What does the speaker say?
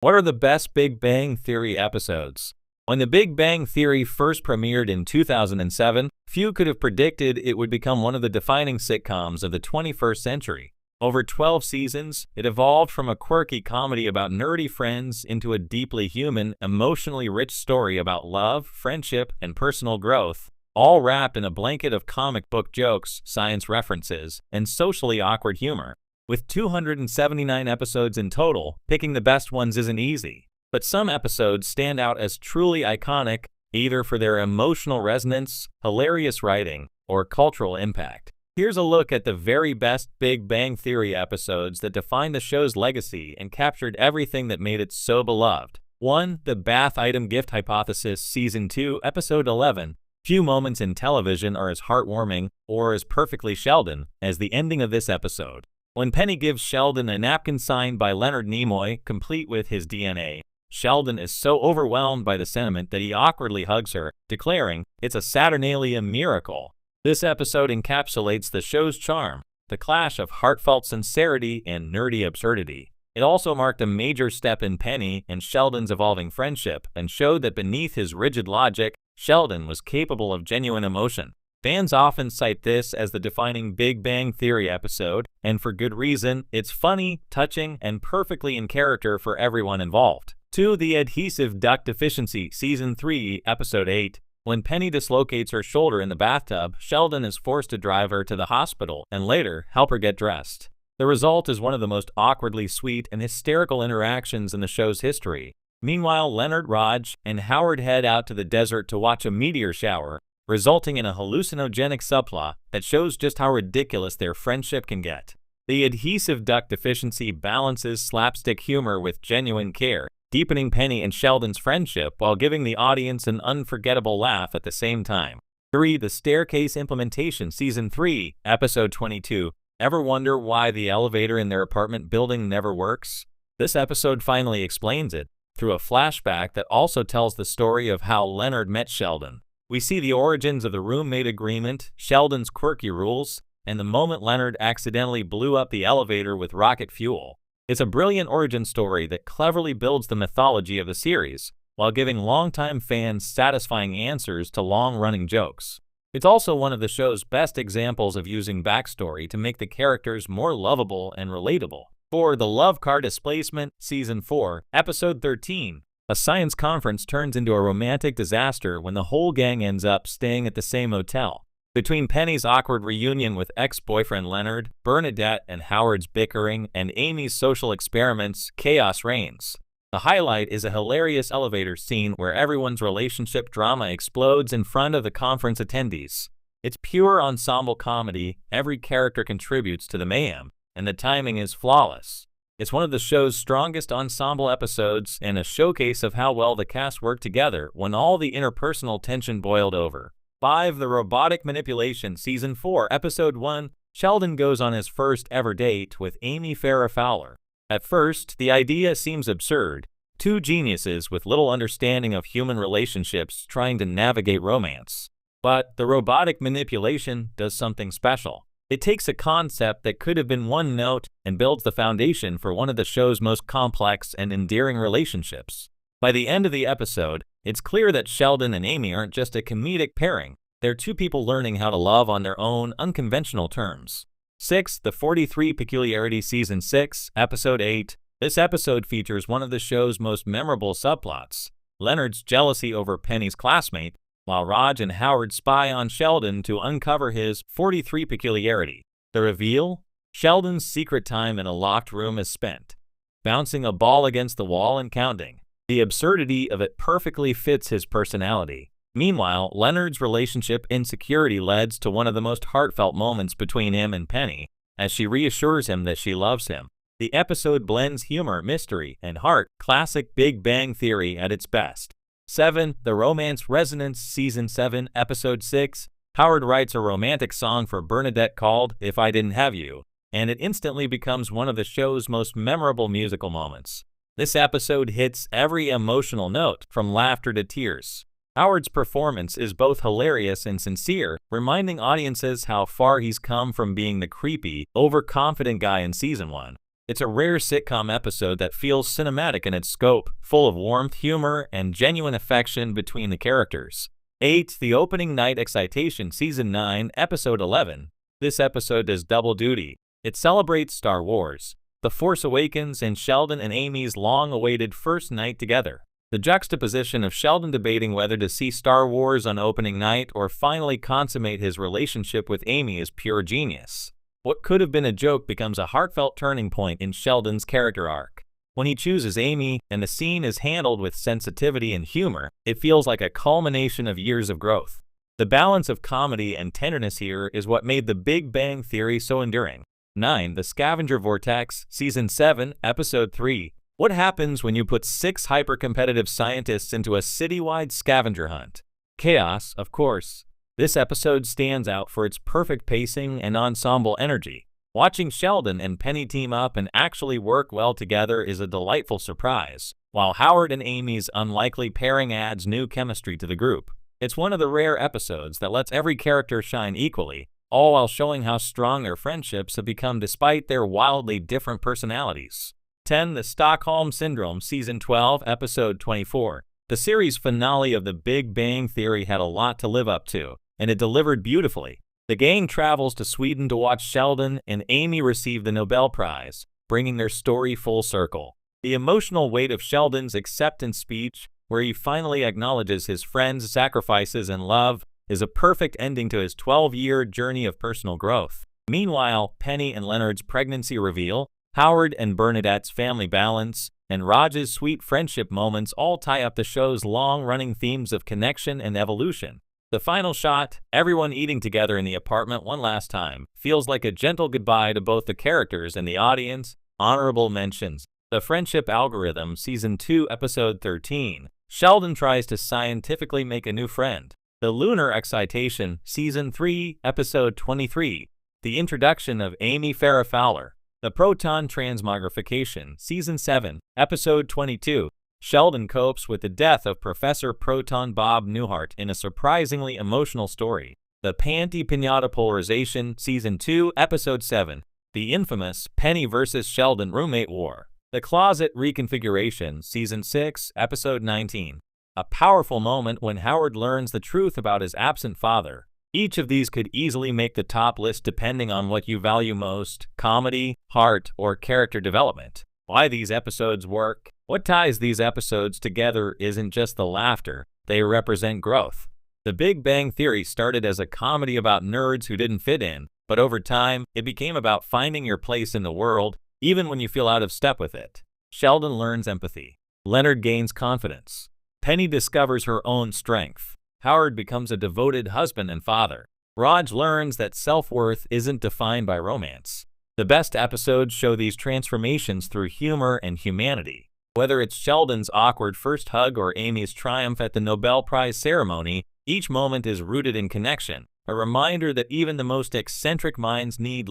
What are the best Big Bang Theory episodes? When The Big Bang Theory first premiered in 2007, few could have predicted it would become one of the defining sitcoms of the 21st century. Over 12 seasons, it evolved from a quirky comedy about nerdy friends into a deeply human, emotionally rich story about love, friendship, and personal growth, all wrapped in a blanket of comic book jokes, science references, and socially awkward humor. With 279 episodes in total, picking the best ones isn't easy. But some episodes stand out as truly iconic, either for their emotional resonance, hilarious writing, or cultural impact. Here's a look at the very best Big Bang Theory episodes that define the show's legacy and captured everything that made it so beloved. 1. The Bath Item Gift Hypothesis, Season 2, Episode 11. Few moments in television are as heartwarming, or as perfectly Sheldon, as the ending of this episode. When Penny gives Sheldon a napkin signed by Leonard Nimoy, complete with his DNA, Sheldon is so overwhelmed by the sentiment that he awkwardly hugs her, declaring, "It's a Saturnalia miracle." This episode encapsulates the show's charm, the clash of heartfelt sincerity and nerdy absurdity. It also marked a major step in Penny and Sheldon's evolving friendship and showed that beneath his rigid logic, Sheldon was capable of genuine emotion. Fans often cite this as the defining Big Bang Theory episode, and for good reason. It's funny, touching, and perfectly in character for everyone involved. 2. The Adhesive Duct Deficiency, Season 3, Episode 8. When Penny dislocates her shoulder in the bathtub, Sheldon is forced to drive her to the hospital and later help her get dressed. The result is one of the most awkwardly sweet and hysterical interactions in the show's history. Meanwhile, Leonard, Raj, and Howard head out to the desert to watch a meteor shower, resulting in a hallucinogenic subplot that shows just how ridiculous their friendship can get. The Adhesive Duct Deficiency balances slapstick humor with genuine care, deepening Penny and Sheldon's friendship while giving the audience an unforgettable laugh at the same time. 3. The Staircase Implementation, Season 3, Episode 22. Ever wonder why the elevator in their apartment building never works? This episode finally explains it, through a flashback that also tells the story of how Leonard met Sheldon. We see the origins of the roommate agreement, Sheldon's quirky rules, and the moment Leonard accidentally blew up the elevator with rocket fuel. It's a brilliant origin story that cleverly builds the mythology of the series, while giving longtime fans satisfying answers to long-running jokes. It's also one of the show's best examples of using backstory to make the characters more lovable and relatable. 4. The Love Car Displacement, Season 4, Episode 13. A science conference turns into a romantic disaster when the whole gang ends up staying at the same hotel. Between Penny's awkward reunion with ex-boyfriend Leonard, Bernadette and Howard's bickering, and Amy's social experiments, chaos reigns. The highlight is a hilarious elevator scene where everyone's relationship drama explodes in front of the conference attendees. It's pure ensemble comedy, every character contributes to the mayhem, and the timing is flawless. It's one of the show's strongest ensemble episodes and a showcase of how well the cast worked together when all the interpersonal tension boiled over. 5. The Robotic Manipulation, Season 4, Episode 1. Sheldon goes on his first ever date with Amy Farrah Fowler. At first, the idea seems absurd. Two geniuses with little understanding of human relationships trying to navigate romance. But the robotic manipulation does something special. It takes a concept that could have been one note and builds the foundation for one of the show's most complex and endearing relationships. By the end of the episode, it's clear that Sheldon and Amy aren't just a comedic pairing. They're two people learning how to love on their own unconventional terms. 6. The 43 Peculiarity, Season 6, Episode 8. This episode features one of the show's most memorable subplots, Leonard's jealousy over Penny's classmate, while Raj and Howard spy on Sheldon to uncover his 43 peculiarity. The reveal? Sheldon's secret time in a locked room is spent bouncing a ball against the wall and counting. The absurdity of it perfectly fits his personality. Meanwhile, Leonard's relationship insecurity leads to one of the most heartfelt moments between him and Penny, as she reassures him that she loves him. The episode blends humor, mystery, and heart, classic Big Bang Theory at its best. 7. The Romance Resonance, Season 7, Episode 6. Howard writes a romantic song for Bernadette called "If I Didn't Have You," and it instantly becomes one of the show's most memorable musical moments. This episode hits every emotional note, from laughter to tears. Howard's performance is both hilarious and sincere, reminding audiences how far he's come from being the creepy, overconfident guy in Season 1. It's a rare sitcom episode that feels cinematic in its scope, full of warmth, humor, and genuine affection between the characters. 8. The Opening Night Excitation Season 9, Episode 11. This episode does double duty. It celebrates Star Wars, The Force Awakens, and Sheldon and Amy's long-awaited first night together. The juxtaposition of Sheldon debating whether to see Star Wars on opening night or finally consummate his relationship with Amy is pure genius. What could have been a joke becomes a heartfelt turning point in Sheldon's character arc. When he chooses Amy and the scene is handled with sensitivity and humor, it feels like a culmination of years of growth. The balance of comedy and tenderness here is what made The Big Bang Theory so enduring. 9. The Scavenger Vortex, Season 7, Episode 3. What happens when you put 6 hyper-competitive scientists into a citywide scavenger hunt? Chaos, of course. This episode stands out for its perfect pacing and ensemble energy. Watching Sheldon and Penny team up and actually work well together is a delightful surprise, while Howard and Amy's unlikely pairing adds new chemistry to the group. It's one of the rare episodes that lets every character shine equally, all while showing how strong their friendships have become despite their wildly different personalities. 10. The Stockholm Syndrome Season 12, Episode 24. The series finale of The Big Bang Theory had a lot to live up to, and it delivered beautifully. The gang travels to Sweden to watch Sheldon and Amy receive the Nobel Prize, bringing their story full circle. The emotional weight of Sheldon's acceptance speech, where he finally acknowledges his friend's sacrifices and love, is a perfect ending to his 12-year journey of personal growth. Meanwhile, Penny and Leonard's pregnancy reveal, Howard and Bernadette's family balance, and Raj's sweet friendship moments all tie up the show's long-running themes of connection and evolution. The final shot, everyone eating together in the apartment one last time, feels like a gentle goodbye to both the characters and the audience. Honorable mentions. The Friendship Algorithm, Season 2, Episode 13. Sheldon tries to scientifically make a new friend. The Lunar Excitation, Season 3, Episode 23. The introduction of Amy Farrah Fowler. The Proton Transmogrification, Season 7, Episode 22. Sheldon copes with the death of Professor Proton Bob Newhart in a surprisingly emotional story. The Panty Pinata Polarization, Season 2, Episode 7. The infamous Penny vs. Sheldon Roommate War. The Closet Reconfiguration, Season 6, Episode 19. A powerful moment when Howard learns the truth about his absent father. Each of these could easily make the top list depending on what you value most: comedy, heart, or character development. Why these episodes work? What ties these episodes together isn't just the laughter, they represent growth. The Big Bang Theory started as a comedy about nerds who didn't fit in, but over time, it became about finding your place in the world, even when you feel out of step with it. Sheldon learns empathy. Leonard gains confidence. Penny discovers her own strength. Howard becomes a devoted husband and father. Raj learns that self-worth isn't defined by romance. The best episodes show these transformations through humor and humanity. Whether it's Sheldon's awkward first hug or Amy's triumph at the Nobel Prize ceremony, each moment is rooted in connection, a reminder that even the most eccentric minds need